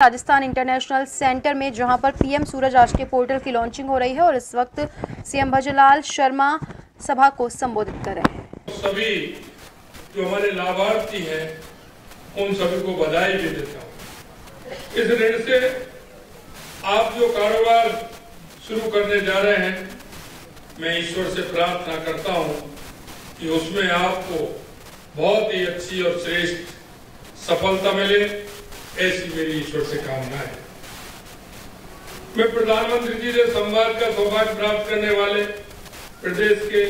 Rajasthan international centre में, जहां पर पीएम सूरज राष्ट्रीय पोर्टल की लॉन्चिंग हो रही है और इस वक्त सीएम भजनलाल शर्मा सभा को संबोधित कर रहे हैं। सभी जो हमारे लाभार्थी हैं उन सभी को बधाई भी देता हूं। इस ऋण से आप जो कारोबार शुरू करने जा रहे हैं, मैं ईश्वर से प्रार्थना करता हूं कि उसमें आपको बहुत ही अच्छी और श्रेष्ठ सफलता मिले, ऐसी मेरी ईश्वर से कामना है। मैं प्रधानमंत्री जी से संवाद का सौभाग्य प्राप्त करने वाले प्रदेश के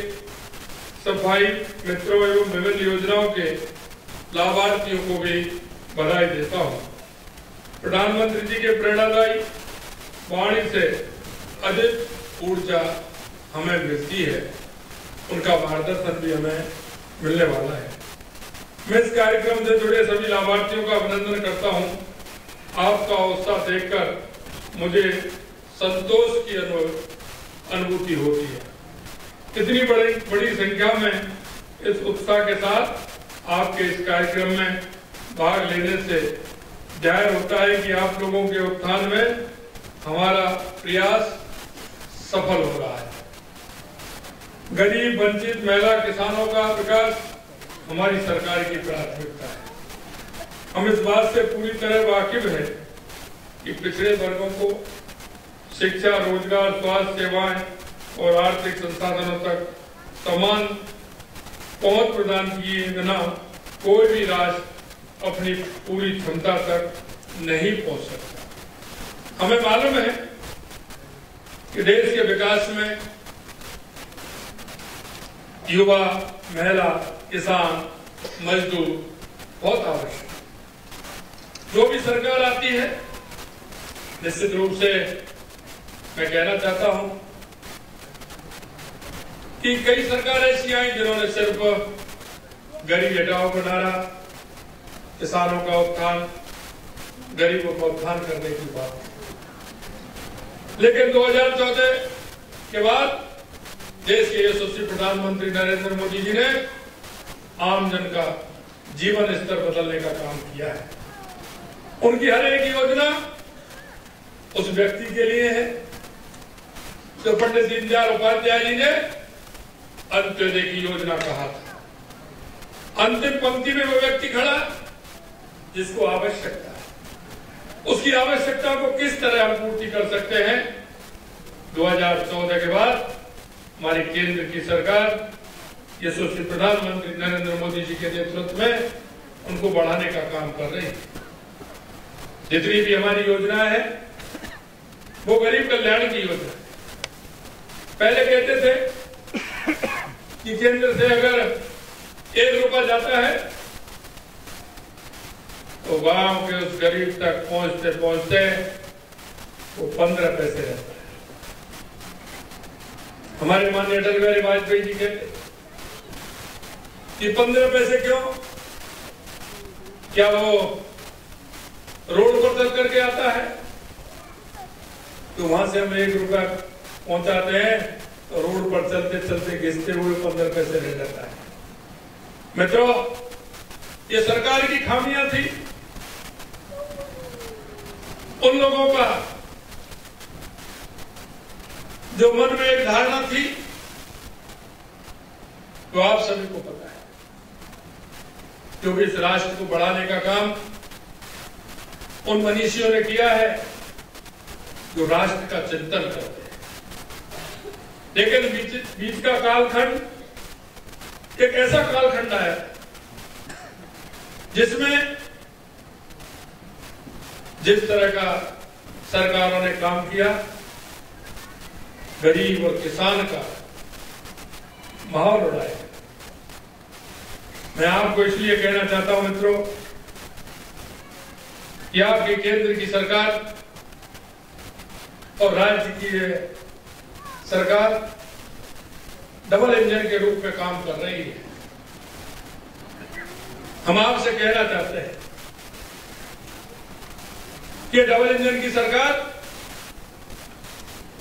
सफाई मित्रों एवं विभिन्न योजनाओं के लाभार्थियों को भी बधाई देता हूं। प्रधानमंत्री जी के प्रेरणादायी वाणी से अधिक ऊर्जा हमें मिलती है, उनका मार्गदर्शन भी हमें मिलने वाला है। मैं इस कार्यक्रम से जुड़े सभी लाभार्थियों का अभिनंदन करता हूं। आपका उत्साह देखकर मुझे संतोष की अनुभूति होती है। इतनी बड़ी संख्या में इस उत्साह के साथ आपके इस कार्यक्रम में भाग लेने से जाहिर होता है कि आप लोगों के उत्थान में हमारा प्रयास सफल हो रहा है। गरीब, वंचित, महिला, किसानों का विकास हमारी सरकार की प्राथमिकता है। हम इस बात से पूरी तरह वाकिफ हैं कि पिछड़े वर्गों को शिक्षा, रोजगार, स्वास्थ्य सेवाएं और आर्थिक संसाधनों तक समान पहुंच प्रदान किए बिना कोई भी राष्ट्र अपनी पूरी क्षमता तक नहीं पहुंच सकता। हमें मालूम है कि देश के विकास में युवा, महिला, किसान, मजदूर बहुत आवश्यक है। जो भी सरकार आती है, निश्चित रूप से मैं कहना चाहता हूं कि कई सरकार ऐसी आई जिन्होंने सिर्फ गरीब हटाओ का नारा, किसानों का उत्थान, गरीबों का उत्थान करने की बात, लेकिन 2014 के बाद देश के यशस्वी प्रधानमंत्री नरेंद्र मोदी जी ने आम जन का जीवन स्तर बदलने का काम किया है। उनकी हर एक योजना उस व्यक्ति के लिए है जो पंडित दीनदयाल उपाध्याय जी ने अंत्योदय की योजना कहा था। अंतिम पंक्ति में वो व्यक्ति खड़ा जिसको आवश्यकता है, उसकी आवश्यकता को किस तरह हम पूर्ति कर सकते हैं। 2014 के बाद हमारी केंद्र की सरकार यशस्वी प्रधानमंत्री नरेंद्र मोदी जी के नेतृत्व में उनको बढ़ाने का काम कर रही है। जितनी भी हमारी योजनाएं है वो गरीब कल्याण की योजना है। पहले कहते थे कि केंद्र से अगर 1 रुपया जाता है तो गांव के उस गरीब तक पहुंचते पहुंचते वो 15 पैसे रहता है। हमारे माननीय अटल बिहारी वाजपेयी जी कहते कि 15 पैसे क्यों? क्या वो रोड पर चल करके आता है? तो वहां से हम 1 रुपया पहुंचाते हैं तो रोड पर चलते चलते घिसते हुए 15 पैसे रह जाता है। मित्रों, ये सरकार की खामियां थी। उन लोगों का जो मन में एक धारणा थी, तो आप सभी को पता है, क्योंकि इस राष्ट्र को बढ़ाने का काम उन मनीषियों ने किया है जो राष्ट्र का चिंतन करते हैं। लेकिन बीच का कालखंड एक ऐसा कालखंड आया जिसमें जिस तरह का सरकारों ने काम किया, गरीब और किसान का माहौल उड़ाया। मैं आपको इसलिए कहना चाहता हूं मित्रों कि आपकी केंद्र की सरकार और राज्य की सरकार डबल इंजन के रूप में काम कर रही है। हम आपसे कहना चाहते हैं कि डबल इंजन की सरकार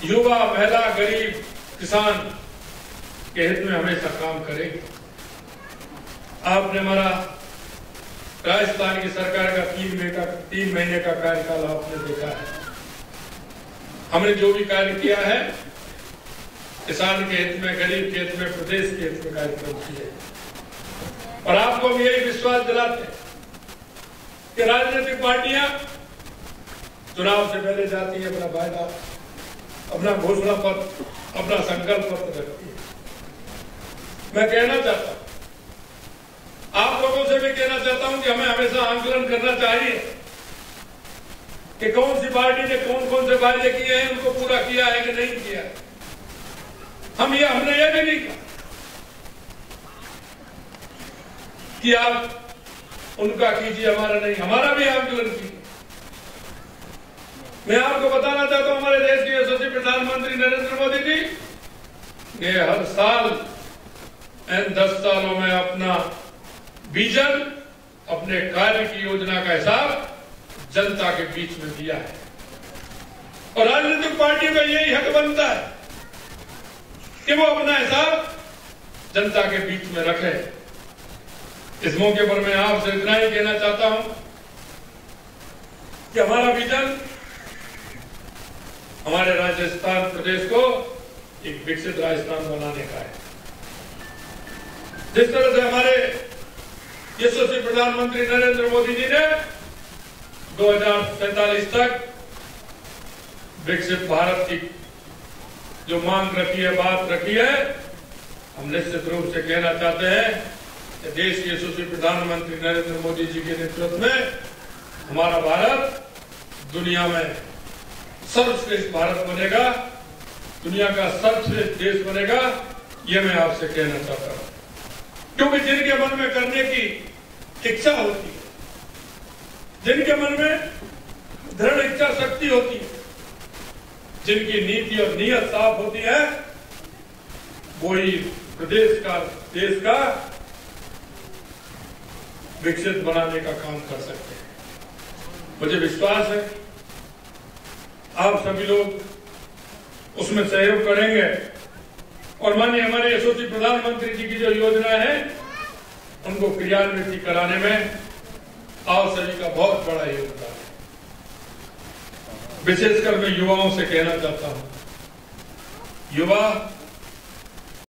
युवा, महिला, गरीब, किसान के हित में हमेशा काम करेगी। आपने हमारा राजस्थान की सरकार का 3 महीने का कार्यकाल आपने देखा है। हमने जो भी कार्य किया है किसान के हित में, गरीब के हित में, प्रदेश के हित में कार्यक्रम किए। और आपको हम यही विश्वास दिलाते हैं कि राजनीतिक पार्टियां चुनाव से पहले जाती है, अपना वायदा, अपना घोषणा पत्र, अपना संकल्प पत्र रखती है। मैं कहना चाहता हूं, आप लोगों से भी कहना चाहता हूं कि हमें हमेशा आंकलन करना चाहिए कि कौन सी पार्टी ने कौन कौन से वायदे किए हैं, उनको पूरा किया है कि नहीं किया है। हमने यह भी नहीं कहा कि आप उनका कीजिए, हमारा नहीं, हमारा भी आंकलन कीजिए। मैं आपको बताना चाहता हूं, हमारे देश के यशस्वी प्रधानमंत्री नरेंद्र मोदी जी ने हर साल इन 10 सालों में अपना विजन, अपने कार्य की योजना का हिसाब जनता के बीच में दिया है। और राजनीतिक पार्टी का यही हक बनता है कि वो अपना हिसाब जनता के बीच में रखे। इस मौके पर मैं आपसे इतना ही कहना चाहता हूं कि हमारा विजन हमारे राजस्थान प्रदेश को एक विकसित राजस्थान बनाने का है। जिस तरह से हमारे यशस्वी प्रधानमंत्री नरेंद्र मोदी जी ने 2047 तक विकसित भारत की जो मांग रखी है, बात रखी है, हम निश्चित रूप से कहना चाहते हैं कि देश के यशस्वी प्रधानमंत्री नरेंद्र मोदी जी के नेतृत्व में हमारा भारत दुनिया में सर्वश्रेष्ठ भारत बनेगा, दुनिया का सर्वश्रेष्ठ देश बनेगा। यह मैं आपसे कहना चाहता हूं, क्योंकि जिनके मन में करने की इच्छा होती है, जिनके मन में दृढ़ इच्छा शक्ति होती है, जिनकी नीति और नीयत साफ होती है, वही प्रदेश का, देश का विकसित बनाने का काम कर सकते हैं। मुझे विश्वास है आप सभी लोग उसमें सहयोग करेंगे और माननीय हमारे यशस्वी प्रधानमंत्री जी की जो योजना है उनको क्रियान्वित कराने में आप सभी का बहुत बड़ा योगदान है। विशेषकर मैं युवाओं से कहना चाहता हूं, युवा